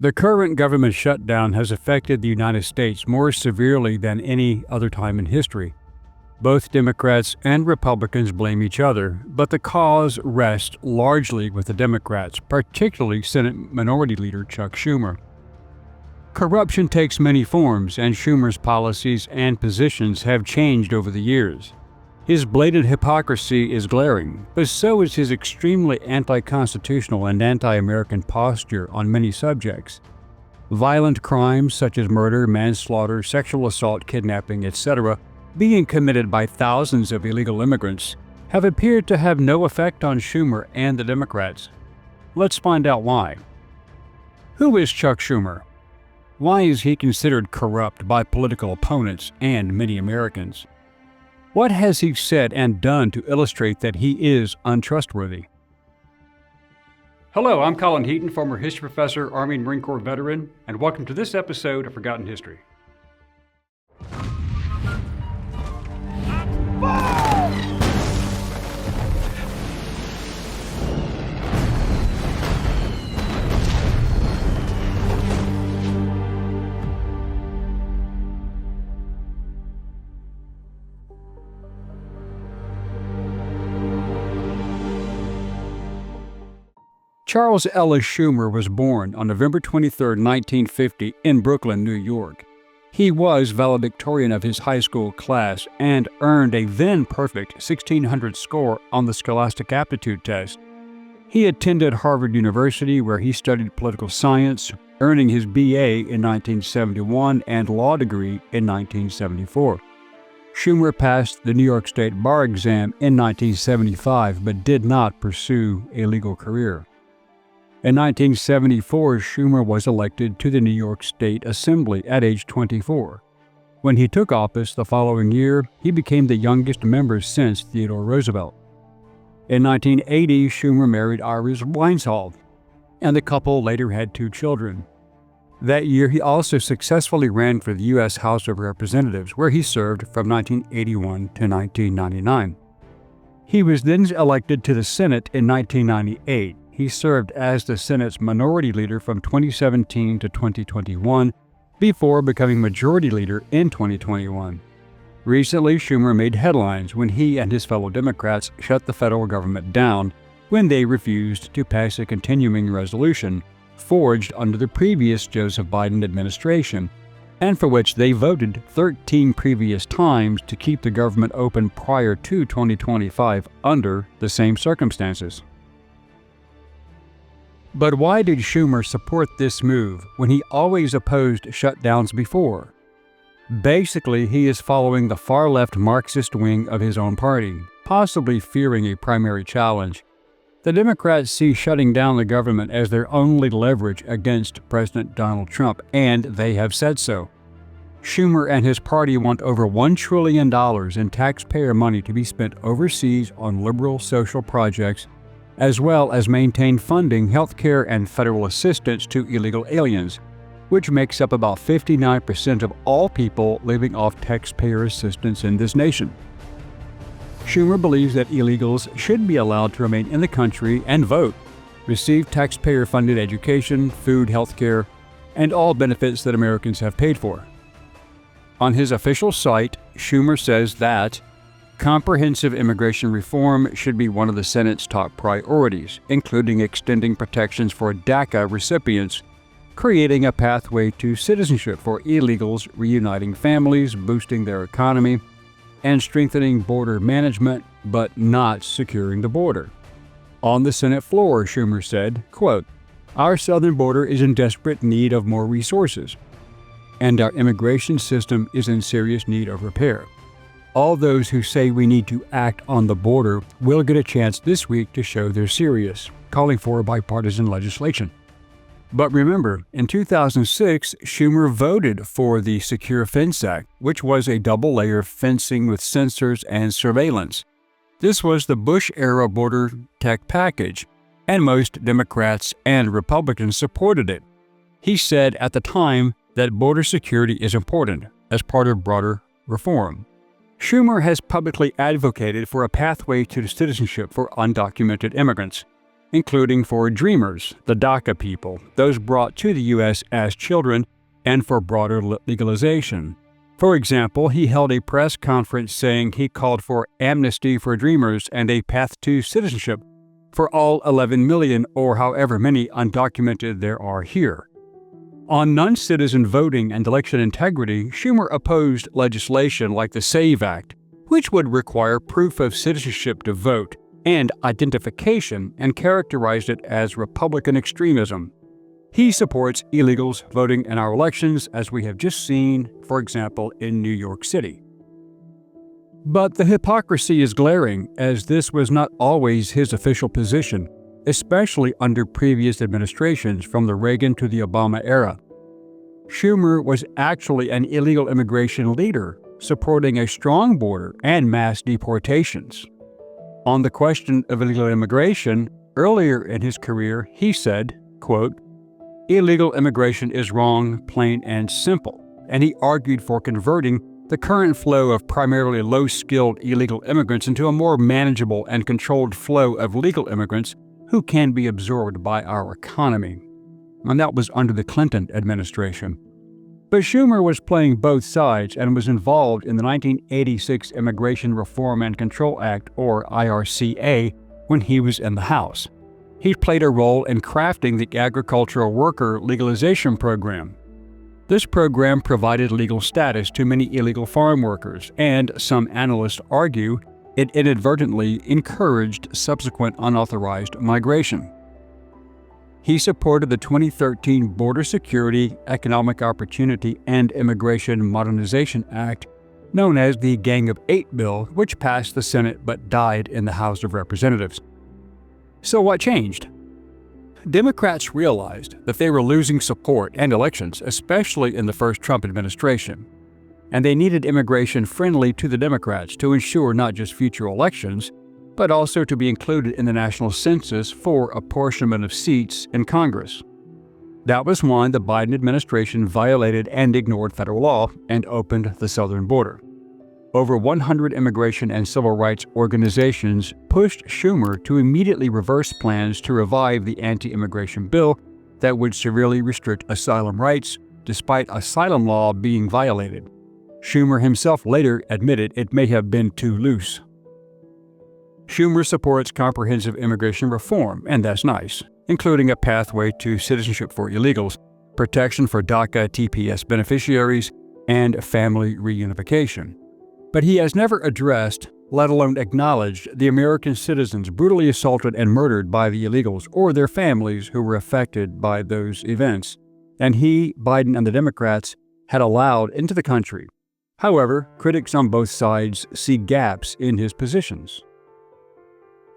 The current government shutdown has affected the United States more severely than any other time in history. Both Democrats and Republicans blame each other, but the cause rests largely with the Democrats, particularly Senate Minority Leader Chuck Schumer. Corruption takes many forms, and Schumer's policies and positions have changed over the years. His blatant hypocrisy is glaring, but so is his extremely anti-constitutional and anti-American posture on many subjects. Violent crimes such as murder, manslaughter, sexual assault, kidnapping, etc., being committed by thousands of illegal immigrants, have appeared to have no effect on Schumer and the Democrats. Let's find out why. Who is Chuck Schumer? Why is he considered corrupt by political opponents and many Americans? What has he said and done to illustrate that he is untrustworthy? Hello, I'm Colin Heaton, former history professor, Army and Marine Corps veteran, and welcome to this episode of Forgotten History. Charles Ellis Schumer was born on November 23, 1950, in Brooklyn, New York. He was valedictorian of his high school class and earned a then-perfect 1600 score on the Scholastic Aptitude Test. He attended Harvard University, where he studied political science, earning his BA in 1971 and law degree in 1974. Schumer passed the New York State bar exam in 1975, but did not pursue a legal career. In 1974, Schumer was elected to the New York State Assembly at age 24. When he took office the following year, he became the youngest member since Theodore Roosevelt. In 1980, Schumer married Iris Weinshall, and the couple later had 2 children. That year, he also successfully ran for the U.S. House of Representatives, where he served from 1981 to 1999. He was then elected to the Senate in 1998. He served as the Senate's Minority Leader from 2017 to 2021, before becoming Majority Leader in 2021. Recently, Schumer made headlines when he and his fellow Democrats shut the federal government down when they refused to pass a continuing resolution forged under the previous Joseph Biden administration, and for which they voted 13 previous times to keep the government open prior to 2025 under the same circumstances. But why did Schumer support this move when he always opposed shutdowns before? Basically, he is following the far-left Marxist wing of his own party, possibly fearing a primary challenge. The Democrats see shutting down the government as their only leverage against President Donald Trump, and they have said so. Schumer and his party want over $1 trillion in taxpayer money to be spent overseas on liberal social projects, as well as maintain funding healthcare and federal assistance to illegal aliens, which makes up about 59% of all people living off taxpayer assistance in this nation. Schumer believes that illegals should be allowed to remain in the country and vote, receive taxpayer-funded education, food, healthcare, and all benefits that Americans have paid for. On his official site, Schumer says that comprehensive immigration reform should be one of the Senate's top priorities, including extending protections for DACA recipients, creating a pathway to citizenship for illegals, reuniting families, boosting their economy, and strengthening border management, but not securing the border. On the Senate floor, Schumer said, quote, "Our southern border is in desperate need of more resources, and our immigration system is in serious need of repair. All those who say we need to act on the border will get a chance this week to show they're serious, calling for bipartisan legislation." But remember, in 2006, Schumer voted for the Secure Fence Act, which was a double-layer fencing with sensors and surveillance. This was the Bush-era border tech package, and most Democrats and Republicans supported it. He said at the time that border security is important as part of broader reform. Schumer has publicly advocated for a pathway to citizenship for undocumented immigrants. including for Dreamers, the DACA people, those brought to the U.S. as children, and for broader legalization. For example, he held a press conference saying he called for amnesty for Dreamers and a path to citizenship for all 11 million or however many undocumented there are here. On non-citizen voting and election integrity, Schumer opposed legislation like the SAVE Act, which would require proof of citizenship to vote and identification, and characterized it as Republican extremism. He supports illegals voting in our elections, as we have just seen, for example, in New York City. But the hypocrisy is glaring, as this was not always his official position, especially under previous administrations from the Reagan to the Obama era. Schumer was actually an illegal immigration leader, supporting a strong border and mass deportations. On the question of illegal immigration, earlier in his career, he said, quote, "Illegal immigration is wrong, plain and simple," and he argued for converting the current flow of primarily low-skilled illegal immigrants into a more manageable and controlled flow of legal immigrants who can be absorbed by our economy. And that was under the Clinton administration. But Schumer was playing both sides and was involved in the 1986 Immigration Reform and Control Act, or IRCA, when he was in the House. He played a role in crafting the Agricultural Worker Legalization Program. This program provided legal status to many illegal farm workers, and some analysts argue it inadvertently encouraged subsequent unauthorized migration. He supported the 2013 Border Security, Economic Opportunity, and Immigration Modernization Act, known as the Gang of Eight bill, which passed the Senate but died in the House of Representatives. So what changed? Democrats realized that they were losing support and elections, especially in the first Trump administration, and they needed immigration friendly to the Democrats to ensure not just future elections, but also to be included in the national census for apportionment of seats in Congress. That was why the Biden administration violated and ignored federal law and opened the southern border. Over 100 immigration and civil rights organizations pushed Schumer to immediately reverse plans to revive the anti-immigration bill that would severely restrict asylum rights, despite asylum law being violated. Schumer himself later admitted it may have been too loose. Schumer supports comprehensive immigration reform, and that's nice, including a pathway to citizenship for illegals, protection for DACA TPS beneficiaries, and family reunification. But he has never addressed, let alone acknowledged, the American citizens brutally assaulted and murdered by the illegals or their families who were affected by those events, and he, Biden, and the Democrats had allowed into the country. However, critics on both sides see gaps in his positions.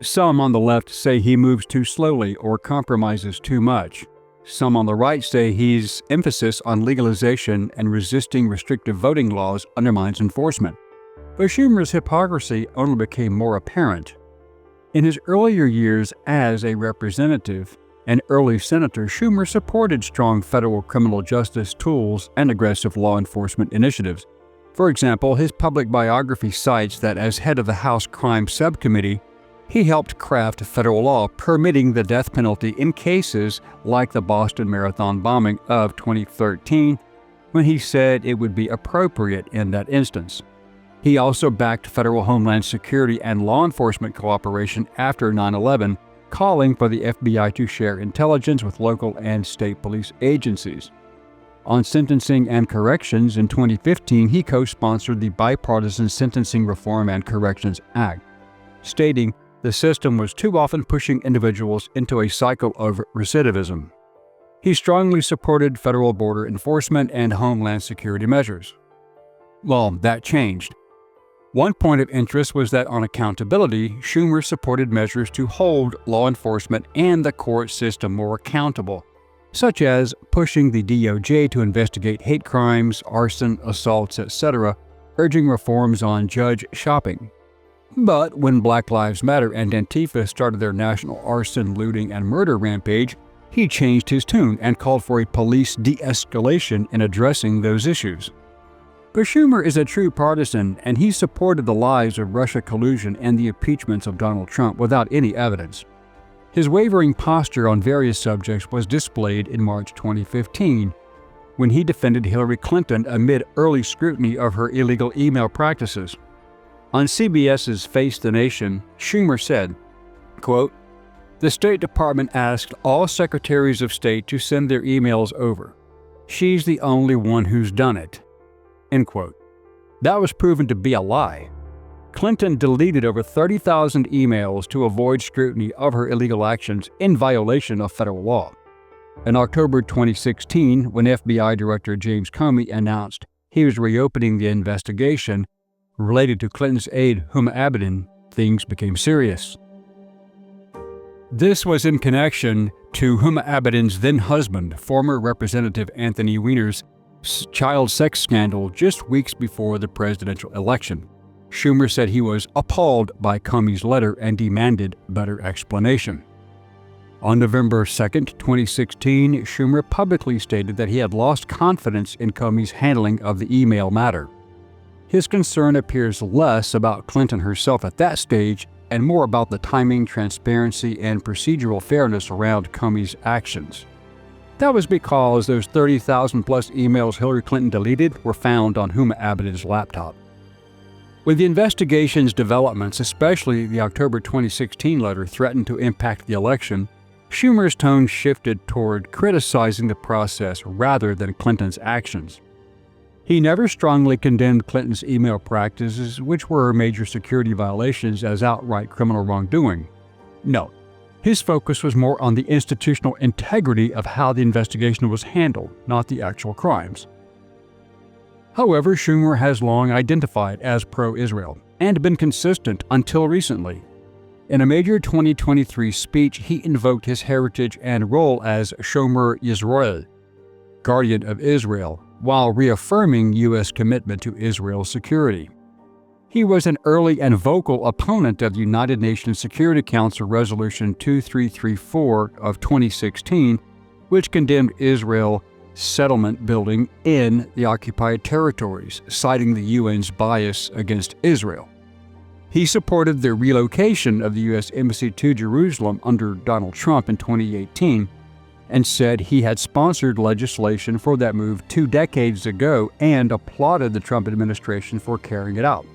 Some on the left say he moves too slowly or compromises too much. Some on the right say his emphasis on legalization and resisting restrictive voting laws undermines enforcement. But Schumer's hypocrisy only became more apparent. In his earlier years as a representative and early senator, Schumer supported strong federal criminal justice tools and aggressive law enforcement initiatives. For example, his public biography cites that as head of the House Crime Subcommittee, he helped craft federal law permitting the death penalty in cases like the Boston Marathon bombing of 2013, when he said it would be appropriate in that instance. He also backed federal homeland security and law enforcement cooperation after 9/11, calling for the FBI to share intelligence with local and state police agencies. On sentencing and corrections in 2015, he co-sponsored the Bipartisan Sentencing Reform and Corrections Act, stating the system was too often pushing individuals into a cycle of recidivism. He strongly supported federal border enforcement and homeland security measures. Well, that changed. One point of interest was that on accountability, Schumer supported measures to hold law enforcement and the court system more accountable, such as pushing the DOJ to investigate hate crimes, arson, assaults, etc., urging reforms on judge shopping. But when Black Lives Matter and Antifa started their national arson, looting, and murder rampage, he changed his tune and called for a police de-escalation in addressing those issues. But Schumer is a true partisan, and he supported the lies of Russia collusion and the impeachments of Donald Trump without any evidence. His wavering posture on various subjects was displayed in March 2015, when he defended Hillary Clinton amid early scrutiny of her illegal email practices. On CBS's Face the Nation, Schumer said, quote, "The State Department asked all secretaries of state to send their emails over. She's the only one who's done it." End quote. That was proven to be a lie. Clinton deleted over 30,000 emails to avoid scrutiny of her illegal actions in violation of federal law. In October 2016, when FBI Director James Comey announced he was reopening the investigation related to Clinton's aide Huma Abedin, things became serious. This was in connection to Huma Abedin's then-husband, former Representative Anthony Weiner's child sex scandal just weeks before the presidential election. Schumer said he was appalled by Comey's letter and demanded better explanation. On November 2, 2016, Schumer publicly stated that he had lost confidence in Comey's handling of the email matter. His concern appears less about Clinton herself at that stage and more about the timing, transparency, and procedural fairness around Comey's actions. That was because those 30,000-plus emails Hillary Clinton deleted were found on Huma Abedin's laptop. With the investigation's developments, especially the October 2016 letter, threatened to impact the election, Schumer's tone shifted toward criticizing the process rather than Clinton's actions. He never strongly condemned Clinton's email practices, which were major security violations, as outright criminal wrongdoing. No, his focus was more on the institutional integrity of how the investigation was handled, not the actual crimes. However, Schumer has long identified as pro-Israel and been consistent until recently. In a major 2023 speech, he invoked his heritage and role as Shomer Yisrael, guardian of Israel, while reaffirming U.S. commitment to Israel's security. He was an early and vocal opponent of the United Nations Security Council Resolution 2334 of 2016, which condemned Israel settlement building in the occupied territories, citing the UN's bias against Israel. He supported the relocation of the U.S. Embassy to Jerusalem under Donald Trump in 2018 and said he had sponsored legislation for that move 2 decades ago and applauded the Trump administration for carrying it out.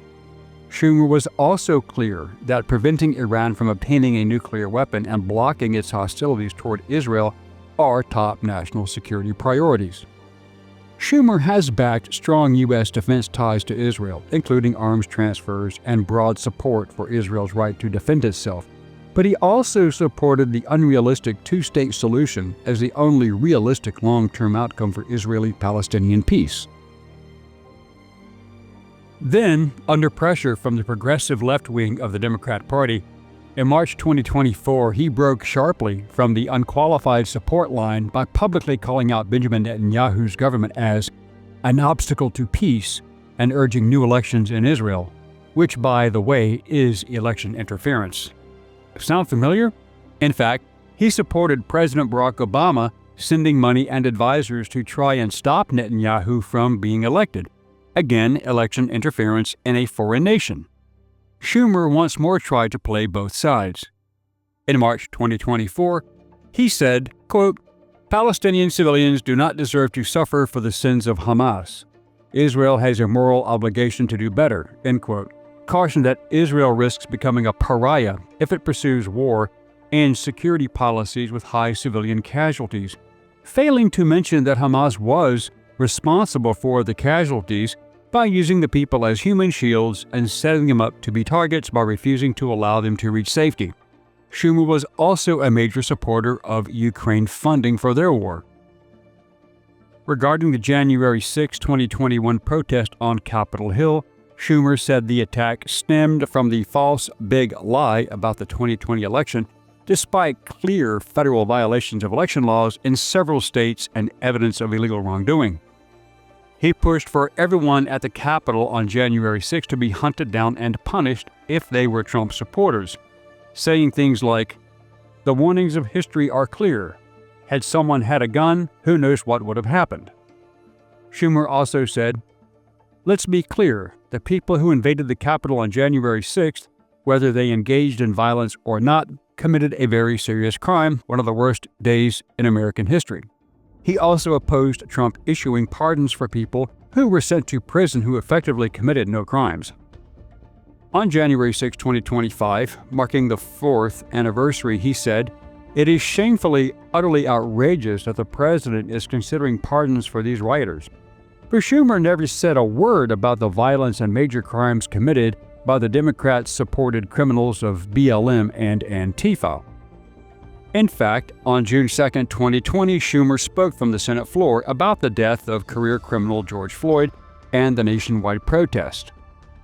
Schumer was also clear that preventing Iran from obtaining a nuclear weapon and blocking its hostilities toward Israel are top national security priorities. Schumer has backed strong U.S. defense ties to Israel, including arms transfers and broad support for Israel's right to defend itself, but he also supported the unrealistic two-state solution as the only realistic long-term outcome for Israeli-Palestinian peace. Then, under pressure from the progressive left wing of the Democrat Party, in March 2024, he broke sharply from the unqualified support line by publicly calling out Benjamin Netanyahu's government as an obstacle to peace and urging new elections in Israel, which, by the way, is election interference. Sound familiar? In fact, he supported President Barack Obama sending money and advisors to try and stop Netanyahu from being elected. Again, election interference in a foreign nation. Schumer once more tried to play both sides. In March 2024, he said, quote, "Palestinian civilians do not deserve to suffer for the sins of Hamas. Israel has a moral obligation to do better," end quote, cautioned that Israel risks becoming a pariah if it pursues war and security policies with high civilian casualties, failing to mention that Hamas was responsible for the casualties by using the people as human shields and setting them up to be targets by refusing to allow them to reach safety. Schumer was also a major supporter of Ukraine funding for their war. Regarding the January 6, 2021 protest on Capitol Hill, Schumer said the attack stemmed from the false big lie about the 2020 election, despite clear federal violations of election laws in several states and evidence of illegal wrongdoing. He pushed for everyone at the Capitol on January 6 to be hunted down and punished if they were Trump supporters, saying things like, "The warnings of history are clear. Had someone had a gun, who knows what would have happened." Schumer also said, "Let's be clear, the people who invaded the Capitol on January 6th, whether they engaged in violence or not, committed a very serious crime, one of the worst days in American history. He also opposed Trump issuing pardons for people who were sent to prison who effectively committed no crimes. On January 6, 2025, marking the 4th anniversary, he said, "It is shamefully, utterly outrageous that the president is considering pardons for these rioters." For Schumer never said a word about the violence and major crimes committed by the Democrat-supported criminals of BLM and Antifa. In fact, on June 2, 2020, Schumer spoke from the Senate floor about the death of career criminal George Floyd and the nationwide protest.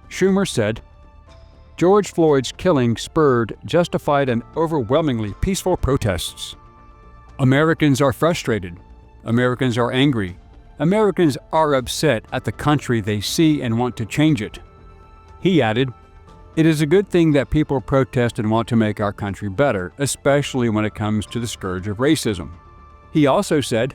Schumer said, "George Floyd's killing spurred justified and overwhelmingly peaceful protests. Americans are frustrated. Americans are angry. Americans are upset at the country they see and want to change it." He added, "It is a good thing that people protest and want to make our country better, especially when it comes to the scourge of racism." He also said,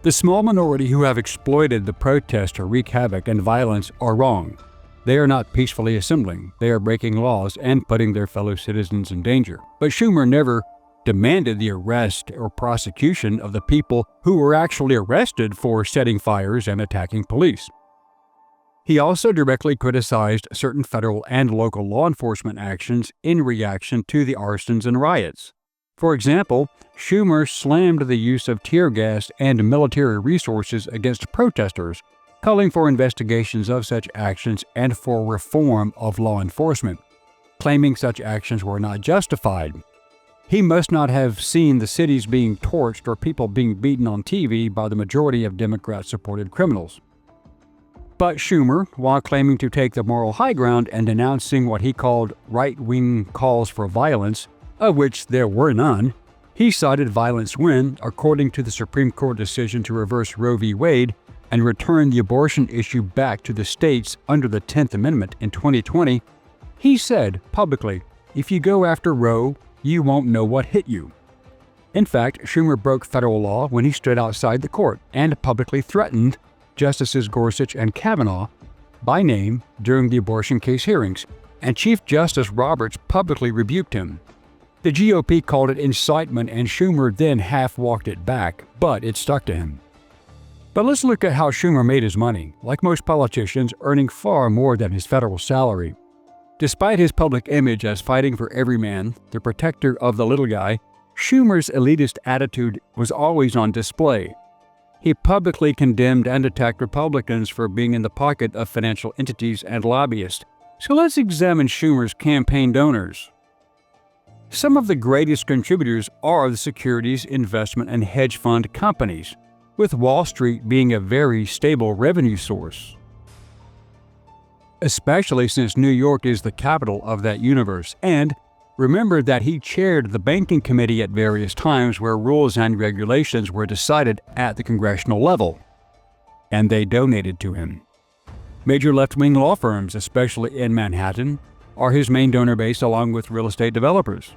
"The small minority who have exploited the protest to wreak havoc and violence are wrong. They are not peacefully assembling. They are breaking laws and putting their fellow citizens in danger." But Schumer never demanded the arrest or prosecution of the people who were actually arrested for setting fires and attacking police. He also directly criticized certain federal and local law enforcement actions in reaction to the arsons and riots. For example, Schumer slammed the use of tear gas and military resources against protesters, calling for investigations of such actions and for reform of law enforcement, claiming such actions were not justified. He must not have seen the cities being torched or people being beaten on TV by the majority of Democrat-supported criminals. But Schumer, while claiming to take the moral high ground and denouncing what he called right-wing calls for violence, of which there were none, he cited violence when, according to the Supreme Court decision to reverse Roe v. Wade and return the abortion issue back to the states under the 10th Amendment in 2020, he said publicly, "If you go after Roe, you won't know what hit you." In fact, Schumer broke federal law when he stood outside the court and publicly threatened Justices Gorsuch and Kavanaugh by name during the abortion case hearings, and Chief Justice Roberts publicly rebuked him. The GOP called it incitement, and Schumer then half-walked it back, but it stuck to him. But let's look at how Schumer made his money, like most politicians, earning far more than his federal salary. Despite his public image as fighting for every man, the protector of the little guy, Schumer's elitist attitude was always on display. He publicly condemned and attacked Republicans for being in the pocket of financial entities and lobbyists. So let's examine Schumer's campaign donors. Some of the greatest contributors are the securities, investment, and hedge fund companies, with Wall Street being a very stable revenue source, especially since New York is the capital of that universe. And remember that he chaired the banking committee at various times where rules and regulations were decided at the congressional level, and they donated to him. Major left-wing law firms, especially in Manhattan, are his main donor base, along with real estate developers.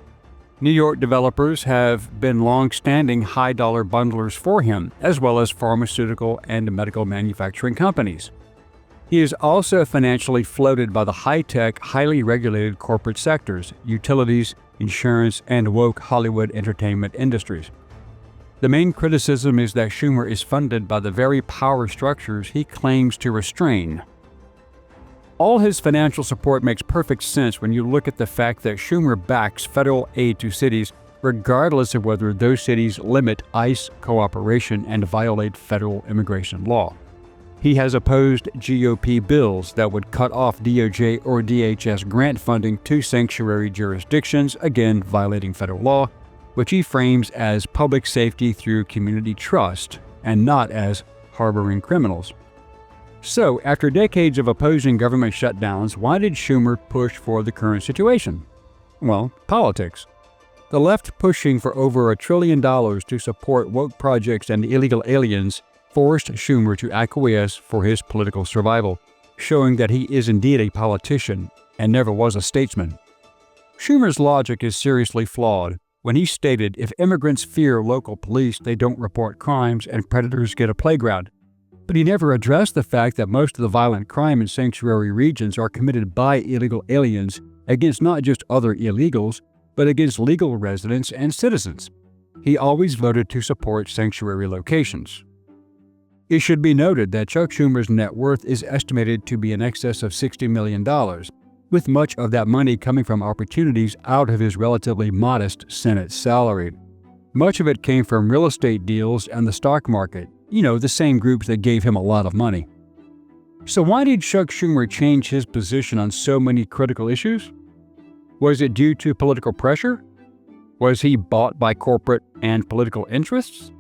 New York developers have been long-standing high-dollar bundlers for him, as well as pharmaceutical and medical manufacturing companies. He is also financially floated by the high-tech, highly regulated corporate sectors, utilities, insurance, and woke Hollywood entertainment industries. The main criticism is that Schumer is funded by the very power structures he claims to restrain. All his financial support makes perfect sense when you look at the fact that Schumer backs federal aid to cities regardless of whether those cities limit ICE cooperation and violate federal immigration law. He has opposed GOP bills that would cut off DOJ or DHS grant funding to sanctuary jurisdictions, again violating federal law, which he frames as public safety through community trust and not as harboring criminals. So, after decades of opposing government shutdowns, why did Schumer push for the current situation? Well, politics. The left pushing for over $1 trillion to support woke projects and illegal aliens forced Schumer to acquiesce for his political survival, showing that he is indeed a politician and never was a statesman. Schumer's logic is seriously flawed when he stated if immigrants fear local police, they don't report crimes and predators get a playground. But he never addressed the fact that most of the violent crime in sanctuary regions are committed by illegal aliens against not just other illegals, but against legal residents and citizens. He always voted to support sanctuary locations. It should be noted that Chuck Schumer's net worth is estimated to be in excess of $60 million, with much of that money coming from opportunities out of his relatively modest Senate salary. Much of it came from real estate deals and the stock market, the same groups that gave him a lot of money. So why did Chuck Schumer change his position on so many critical issues? Was it due to political pressure? Was he bought by corporate and political interests?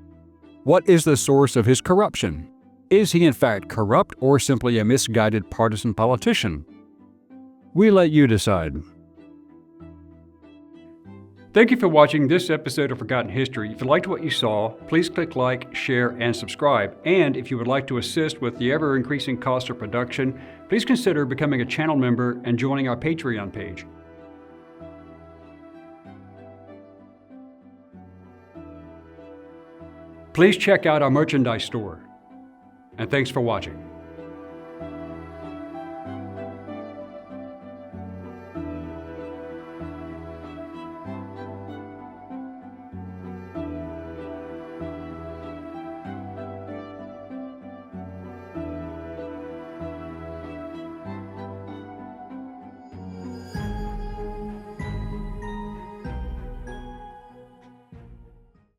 What is the source of his corruption? Is he in fact corrupt or simply a misguided partisan politician? We let you decide. Thank you for watching this episode of Forgotten History. If you liked what you saw, please click like, share, and subscribe. And if you would like to assist with the ever-increasing cost of production, please consider becoming a channel member and joining our Patreon page. Please check out our merchandise store. And thanks for watching.